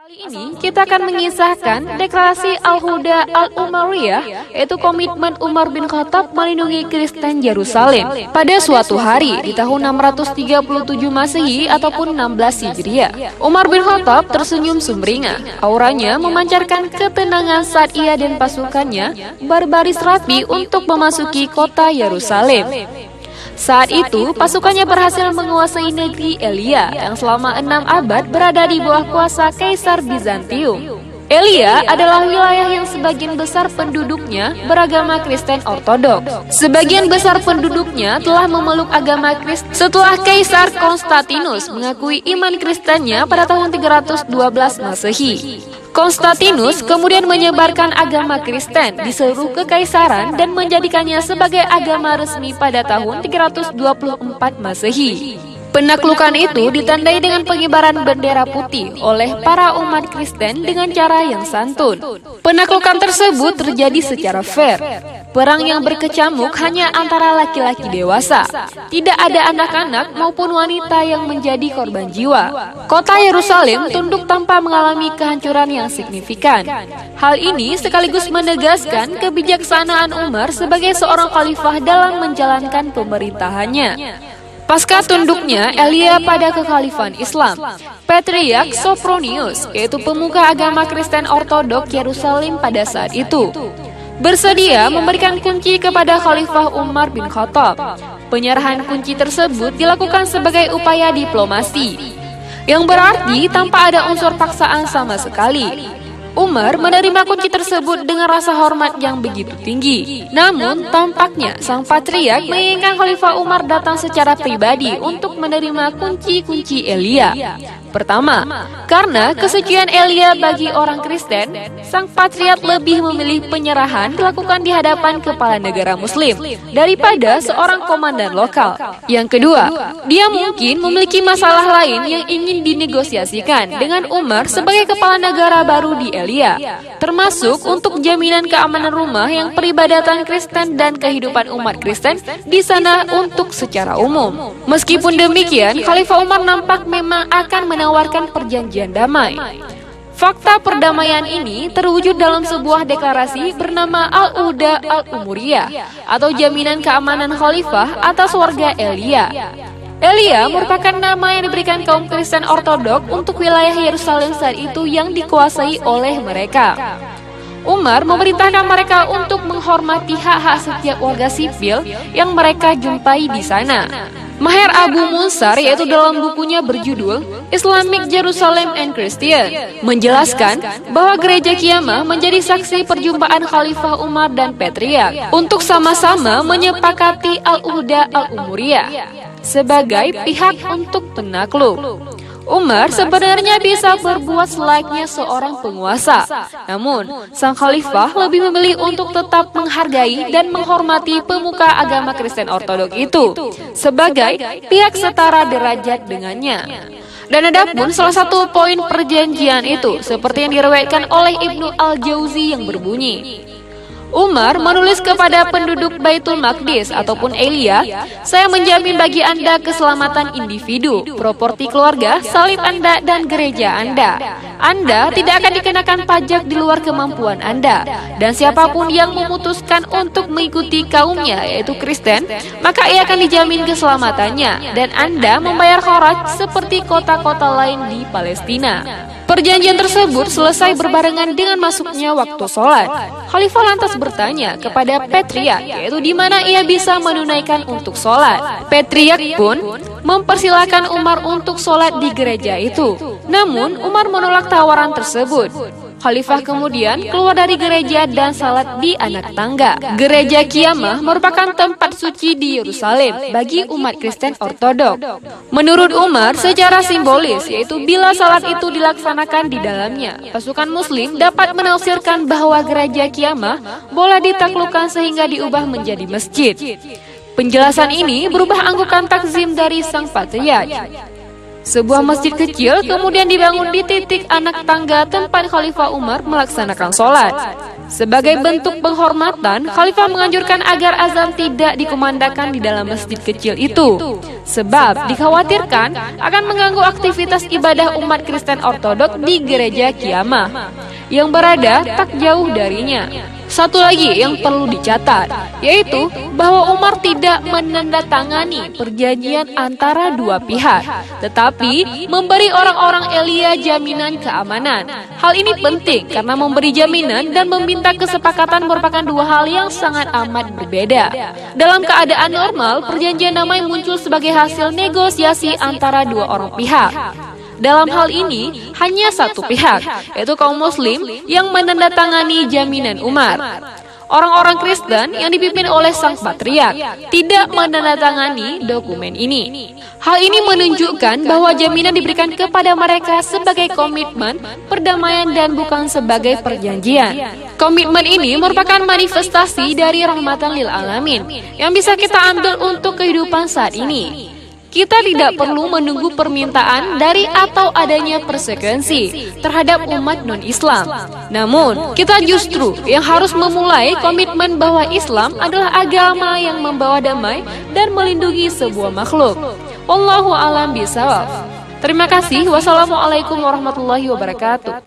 Ini kita akan mengisahkan deklarasi Al-Huda Al-Umariyah, yaitu komitmen Umar bin Khattab melindungi Kristen Yerusalem pada suatu hari di tahun 637 Masehi ataupun 16 Hijriah. Umar bin Khattab tersenyum sumringah. Auranya memancarkan ketenangan saat ia dan pasukannya berbaris rapi untuk memasuki kota Yerusalem. Saat itu, pasukannya berhasil menguasai negeri Elia yang selama 6 abad berada di bawah kuasa Kaisar Bizantium. Elia adalah wilayah yang sebagian besar penduduknya beragama Kristen Ortodoks. Sebagian besar penduduknya telah memeluk agama Kristen setelah Kaisar Konstantinus mengakui iman Kristennya pada tahun 312 Masehi. Konstantinus kemudian menyebarkan agama Kristen di seluruh kekaisaran dan menjadikannya sebagai agama resmi pada tahun 324 Masehi. Penaklukan itu ditandai dengan pengibaran bendera putih oleh para umat Kristen dengan cara yang santun. Penaklukan tersebut terjadi secara fair. Perang yang berkecamuk hanya antara laki-laki dewasa. Tidak ada anak-anak maupun wanita yang menjadi korban jiwa. Kota Yerusalem tunduk tanpa mengalami kehancuran yang signifikan. Hal ini sekaligus menegaskan kebijaksanaan Umar sebagai seorang khalifah dalam menjalankan pemerintahannya. Pasca tunduknya Elia pada kekhalifahan Islam, Patriark Sophronius, yaitu pemuka agama Kristen Ortodoks Yerusalem pada saat itu, bersedia memberikan kunci kepada Khalifah Umar bin Khattab. Penyerahan kunci tersebut dilakukan sebagai upaya diplomasi, yang berarti tanpa ada unsur paksaan sama sekali. Umar menerima kunci tersebut dengan rasa hormat yang begitu tinggi. Namun, tampaknya sang patriark menginginkan Khalifah Umar datang secara pribadi untuk menerima kunci-kunci Elia. Pertama, karena kesucian Elia bagi orang Kristen, sang patriark lebih memilih penyerahan dilakukan di hadapan kepala negara Muslim daripada seorang komandan lokal. Yang kedua, dia mungkin memiliki masalah lain yang ingin dinegosiasikan dengan Umar sebagai kepala negara baru di Elia, termasuk untuk jaminan keamanan rumah yang peribadatan Kristen dan kehidupan umat Kristen di sana untuk secara umum. Meskipun demikian, Khalifah Umar nampak memang akan menawarkan perjanjian damai. Fakta perdamaian ini terwujud dalam sebuah deklarasi bernama Al-Huda Al-Umariyah atau jaminan keamanan khalifah atas warga Elia. Elia merupakan nama yang diberikan kaum Kristen Ortodoks untuk wilayah Yerusalem saat itu yang dikuasai oleh mereka. Umar memerintahkan mereka untuk menghormati hak-hak setiap warga sipil yang mereka jumpai di sana. Maher Abu Munsar, yaitu dalam bukunya berjudul Islamic Jerusalem and Christian, menjelaskan bahwa gereja Qiyamah menjadi saksi perjumpaan Khalifah Umar dan Patriark untuk sama-sama menyepakati Al-Huda Al-Umariyah sebagai pihak untuk penakluk. Umar sebenarnya bisa berbuat selayaknya seorang penguasa. Namun, sang khalifah lebih memilih untuk tetap menghargai dan menghormati pemuka agama Kristen Ortodoks itu sebagai pihak setara derajat dengannya. Dan adapun salah satu poin perjanjian itu seperti yang diriwayatkan oleh Ibnu Al-Jauzi yang berbunyi, Umar menulis kepada penduduk Baitul Maqdis ataupun Elia, saya menjamin bagi Anda keselamatan individu, properti keluarga, salib Anda, dan gereja Anda. Anda tidak akan dikenakan pajak di luar kemampuan Anda. Dan siapapun yang memutuskan untuk mengikuti kaumnya, yaitu Kristen, maka ia akan dijamin keselamatannya. Dan Anda membayar kharaj seperti kota-kota lain di Palestina. Perjanjian tersebut selesai berbarengan dengan masuknya waktu sholat. Khalifah lantas bertanya kepada Patriark, yaitu di mana ia bisa menunaikan untuk sholat. Patriark pun mempersilahkan Umar untuk sholat di gereja itu. Namun, Umar menolak tawaran tersebut. Khalifah kemudian keluar dari gereja dan salat di anak tangga. Gereja Qiyamah merupakan tempat suci di Yerusalem bagi umat Kristen Ortodoks. Menurut Umar, secara simbolis, yaitu bila salat itu dilaksanakan di dalamnya, pasukan Muslim dapat menafsirkan bahwa gereja Qiyamah boleh ditaklukkan sehingga diubah menjadi masjid. Penjelasan ini berubah anggukan takzim dari sang patriark. Sebuah masjid kecil kemudian dibangun di titik anak tangga tempat Khalifah Umar melaksanakan sholat. Sebagai bentuk penghormatan, Khalifah menganjurkan agar azan tidak dikumandangkan di dalam masjid kecil itu, sebab dikhawatirkan akan mengganggu aktivitas ibadah umat Kristen Ortodok di gereja Qiyamah yang berada tak jauh darinya. Satu lagi yang perlu dicatat, yaitu bahwa Umar tidak menandatangani perjanjian antara dua pihak, tetapi memberi orang-orang Elia jaminan keamanan. Hal ini penting karena memberi jaminan dan meminta kesepakatan merupakan dua hal yang sangat amat berbeda. Dalam keadaan normal, perjanjian damai muncul sebagai hasil negosiasi antara dua orang pihak. Dalam hal ini, hanya satu pihak, yaitu kaum muslim yang menandatangani jaminan Umar. Orang-orang Kristen yang dipimpin oleh sang patriark tidak menandatangani dokumen ini. Hal ini menunjukkan bahwa jaminan diberikan kepada mereka sebagai komitmen perdamaian dan bukan sebagai perjanjian. Komitmen ini merupakan manifestasi dari rahmatan lil alamin yang bisa kita ambil untuk kehidupan saat ini. Kita tidak perlu menunggu permintaan dari atau adanya persekusi terhadap umat non-Islam. Namun, kita justru yang harus memulai komitmen bahwa Islam adalah agama yang membawa damai dan melindungi sebuah makhluk. Wallahu a'lam bishawab. Terima kasih. Wassalamualaikum warahmatullahi wabarakatuh.